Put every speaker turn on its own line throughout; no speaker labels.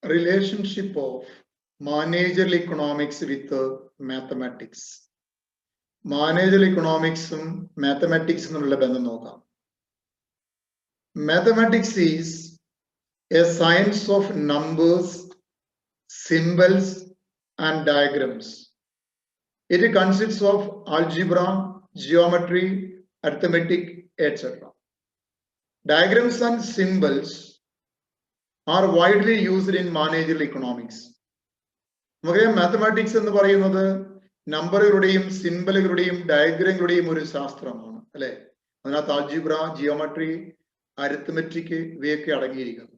relationship of managerial economics with mathematics. Managerial economics mathematics എന്നുള്ള ബന്ധം നോക്കാം. Mathematics is a science of numbers, symbols and diagrams. It consists of algebra, geometry, arithmetic, etc. Diagrams and symbols are widely used in managerial economics. നമുക്കറിയാം mathematics എന്ന് പറയുന്നത് നമ്പറുകളുടെയും സിംബലുകളുടെയും ഡയഗ്രങ്ങളുടെയും ഒരു ശാസ്ത്രമാണ്, അല്ലെ? അതിനകത്ത് ആൾജിബ്ര, ജിയോമെട്രി, അരിത്മെറ്റിക് ഇവയൊക്കെ അടങ്ങിയിരിക്കുന്നു.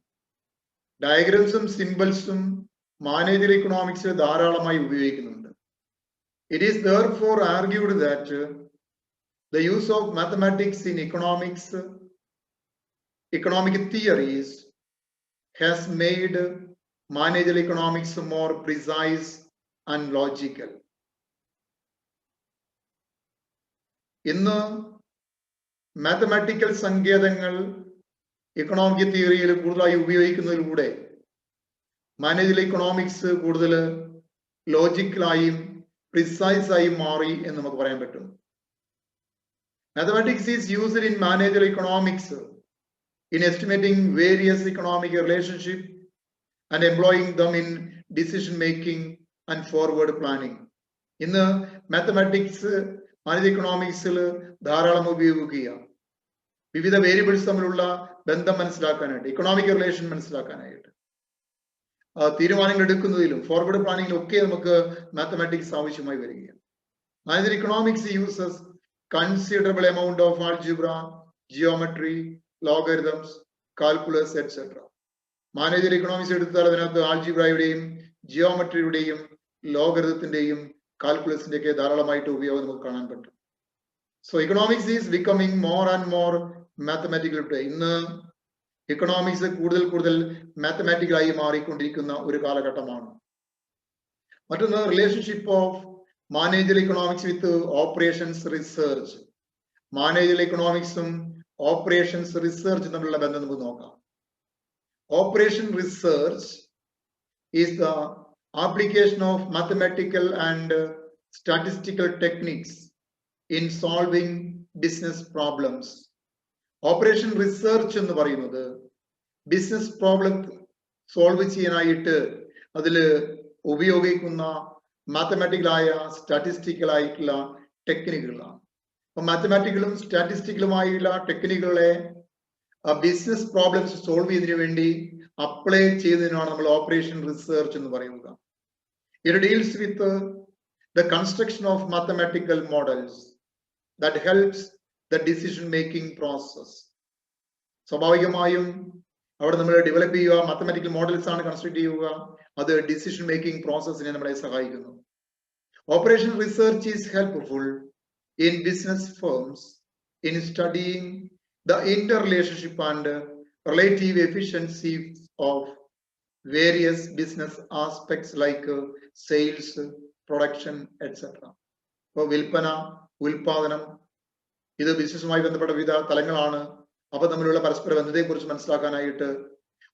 ഡയഗ്രംസും സിംബൽസും മാനേജറിയൽ ഇക്കണോമിക്സിൽ ധാരാളമായി ഉപയോഗിക്കുന്നുണ്ട്. It is therefore argued that the use of mathematics in economic theories has made managerial economics more precise and logical. ഇന്ന് മാത്തമാറ്റിക്കൽ സങ്കേതങ്ങൾ ഇക്കണോമിക് തിയറിയിൽ കൂടുതലായി ഉപയോഗിക്കുന്നതിലൂടെ മാനേജറിയൽ ഇക്കണോമിക്സ് കൂടുതൽ ലോജിക്കലായും പ്രിസൈസ് ആയി മാറി എന്ന് നമുക്ക് പറയാൻ പറ്റും. Mathematics is used in managerial economics in estimating various economic relationships and employing them in decision making and forward planning. ഇന്ന് മാത്തമാറ്റിക്സ് മാനേജറിയൽ ഇക്കണോമിക്സിൽ ധാരാളം ഉപയോഗിക്കുക വിവിധ വേരിയബിൾസ് തമ്മിലുള്ള ബന്ധം മനസ്സിലാക്കാനായിട്ട്, ഇക്കണോമിക് റിലേഷൻ മനസ്സിലാക്കാനായിട്ട്, തീരുമാനങ്ങൾ എടുക്കുന്നതിലും ഫോർവേഡ് പ്ലാനിങ്ങിലും ഒക്കെ നമുക്ക് മാത്തമാറ്റിക്സ് ആവശ്യമായി വരികയാണ്. Managerial economics uses considerable amount of algebra, geometry, logarithms, calculus, etc. Managerial economics എടുത്താൽ അതിനകത്ത് ആൾജിബ്രയുടെയും ജിയോമെട്രിയുടെയും ലോഗരിതത്തിന്റെയും കാൽക്കുലസിന്റെ ഒക്കെ ധാരാളമായിട്ട് ഉപയോഗം നമുക്ക് കാണാൻ പറ്റും. So economics is becoming more and more mathematical too. ഇന്ന് ഇക്കണോമിക്സ് കൂടുതൽ മാത്തമാറ്റിക്കലായി മാറിക്കൊണ്ടിരിക്കുന്ന ഒരു കാലഘട്ടമാണ്. മറ്റൊന്ന് relationship of managerial economics with operations research. Managerial ഇക്കണോമിക്സും ഓപ്പറേഷൻസ് റിസർച്ച് തമ്മിലുള്ള ബന്ധം നമുക്ക് നോക്കാം. Operation research is the application of mathematical and statistical techniques in solving business problems. Operation research എന്ന് പറയുന്നത് ബിസിനസ് പ്രോബ്ലം സോൾവ് ചെയ്യാനായിട്ട് അതിൽ ഉപയോഗിക്കുന്ന മാത്തമാറ്റിക്കലായ സ്റ്റാറ്റിസ്റ്റിക്കലായിട്ടുള്ള ടെക്നിക്കുകളാണ്. അപ്പൊ മാത്തമാറ്റിക്കലും സ്റ്റാറ്റിസ്റ്റിക്കലുമായുള്ള ടെക്നിക്കുകളെ ബിസിനസ് പ്രോബ്ലംസ് സോൾവ് ചെയ്യുന്നതിന് വേണ്ടി അപ്ലൈ ചെയ്യുന്നതിനാണ് നമ്മൾ ഓപ്പറേഷൻ റിസർച്ച് എന്ന് പറയുന്നത്. It deals with the construction of mathematical models that helps the decision making process. സ്വാഭാവികമായും അവിടെ നമ്മൾ ഡെവലപ്പ് ചെയ്യുക മാത്തമാറ്റിക്കൽ മോഡൽസ് ആണ് കൺസ്ട്രക്ട് ചെയ്യുക. അത് ഡിസിഷൻ മേക്കിംഗ് പ്രോസസ്സിനെ നമ്മളെ സഹായിക്കുന്നു. Operation research is helpful in business firms in studying the Inter relationship and relative efficiency of various business aspects like sales, production et cetera. ഇപ്പോൾ വിൽപ്പന, ഉൽപാദനം, ഇത് ബിസിനസ്സുമായി ബന്ധപ്പെട്ട വിവിധ തലങ്ങളാണ്. അപ്പൊ തമ്മിലുള്ള പരസ്പര ബന്ധത്തെക്കുറിച്ച് മനസ്സിലാക്കാനായിട്ട്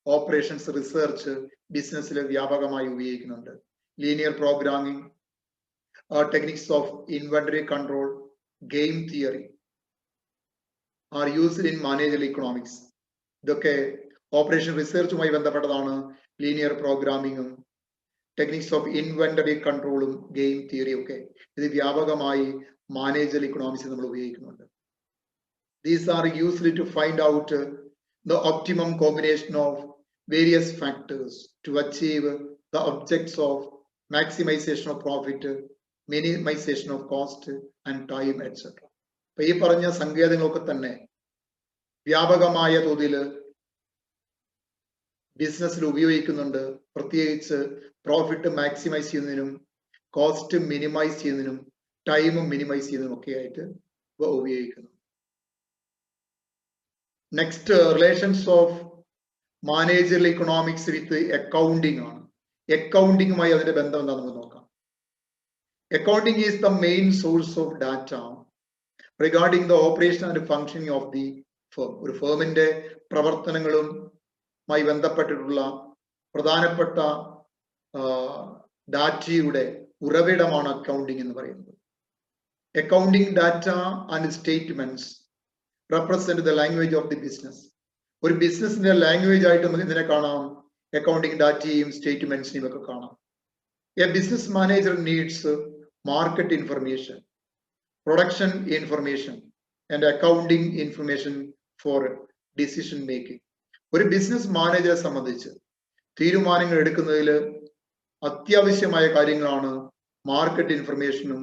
ഓപ്പറേഷൻസ് റിസർച്ച് ബിസിനസ്സിൽ വ്യാപകമായി ഉപയോഗിക്കുന്നുണ്ട്. Linear programming, techniques of inventory control, game theory are used in managerial economics. ഇതൊക്കെ ഓപ്പറേഷൻ റിസർച്ചുമായി ബന്ധപ്പെട്ടതാണ്. ലീനിയർ പ്രോഗ്രാമിങ്ങും ടെക്നിക്സ് ഓഫ് ഇൻവെന്ററി കൺട്രോളും ഗെയിം തിയറിയും ഒക്കെ ഇത് വ്യാപകമായി മാനേജറിയൽ ഇക്കണോമിക്സിൽ നമ്മൾ ഉപയോഗിക്കുന്നുണ്ട്. These are used to find out the optimum combination of various factors to achieve the objects of maximization of profit, minimization of cost and time, etc. അപ്പൊ ഈ പറഞ്ഞ സങ്കേതങ്ങളൊക്കെ തന്നെ വ്യാപകമായ തോതിൽ ബിസിനസ്സിൽ ഉപയോഗിക്കുന്നുണ്ട്. പ്രത്യേകിച്ച് പ്രോഫിറ്റ് മാക്സിമൈസ് ചെയ്യുന്നതിനും കോസ്റ്റ് മിനിമൈസ് ചെയ്യുന്നതിനും ടൈം മിനിമൈസ് ചെയ്യുന്നതിനും ഒക്കെ ആയിട്ട് ഉപയോഗിക്കുന്നു. Next relations of managerial economics with accounting ആണ്. അക്കൗണ്ടിങ്ങുമായി അതിന്റെ ബന്ധം എന്താണെന്ന് നമുക്ക് നോക്കാം. Accounting is the main source of data regarding the operation and functioning of the firm. ഒരു ഫേമിന്റെ പ്രവർത്തനങ്ങളുമായി ബന്ധപ്പെട്ടിട്ടുള്ള പ്രധാനപ്പെട്ട ഡാറ്റയുടെ ഉറവിടമാണ് അക്കൗണ്ടിംഗ് എന്ന് പറയുന്നത്. Accounting data and statements represent the language of the business. ഒരു ബിസിനസിന്റെ ലാംഗ്വേജ് ആയിട്ട് നമുക്ക് ഇതിനെ കാണാം, അക്കൗണ്ടിംഗ് ഡാറ്റയും സ്റ്റേറ്റ്മെന്റ്സിനെയും ഒക്കെ കാണാം. A business manager needs market information, production information and accounting information for decision making. ഒരു ബിസിനസ് മാനേജറെ സംബന്ധിച്ച് തീരുമാനങ്ങൾ എടുക്കുന്നതിൽ അത്യാവശ്യമായ കാര്യങ്ങളാണ് മാർക്കറ്റ് ഇൻഫർമേഷനും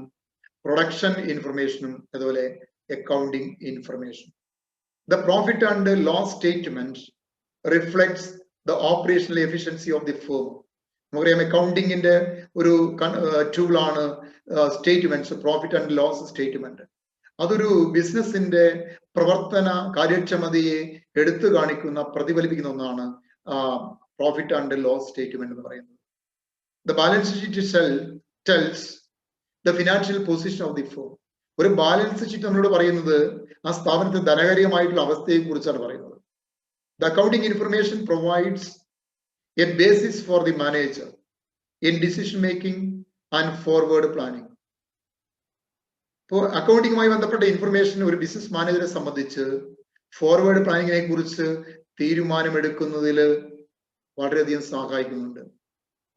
പ്രൊഡക്ഷൻ ഇൻഫർമേഷനും അതുപോലെ accounting information. The profit and loss statement reflects the operational efficiency of the firm. നമുക്കറിയാം അക്കൗണ്ടിങ്ങിന്റെ ഒരു ടൂളാണ് statements, profit and loss statement. അതൊരു ബിസിനസിന്റെ പ്രവർത്തന കാര്യക്ഷമതയെ എടുത്തു കാണിക്കുന്ന പ്രതിഫലിപ്പിക്കുന്ന ഒന്നാണ് പ്രോഫിറ്റ് ആൻഡ് ലോസ് സ്റ്റേറ്റ്മെന്റ് എന്ന് പറയുന്നത്. The balance sheet tells the financial position of the firm. ഒരു ബാലൻസ് ഷീറ്റ് നമ്മളോട് പറയുന്നത് ആ സ്ഥാപനത്തിന്റെ ധനകാര്യമായിട്ടുള്ള അവസ്ഥയെ കുറിച്ചാണ് പറയുന്നത്. The accounting information provides A basis for the manager in decision making and forward planning. ഇപ്പോൾ അക്കൗണ്ടിങ്ങുമായി ബന്ധപ്പെട്ട ഇൻഫർമേഷൻ ഒരു ബിസിനസ് മാനേജറെ സംബന്ധിച്ച് ഫോർവേഡ് പ്ലാനിങ്ങിനെ കുറിച്ച് തീരുമാനമെടുക്കുന്നതിൽ വളരെയധികം സഹായിക്കുന്നുണ്ട്.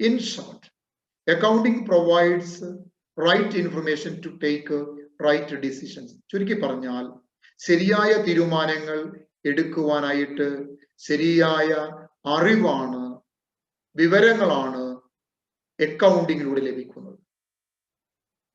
In short, accounting provides right information to take right decisions. ചുരുക്കി പറഞ്ഞാൽ ശരിയായ തീരുമാനങ്ങൾ എടുക്കുവാനായിട്ട് ശരിയായ അറിവാണ്, വിവരങ്ങളാണ് അക്കൗണ്ടിങ്ങിലൂടെ ലഭിക്കുന്നത്.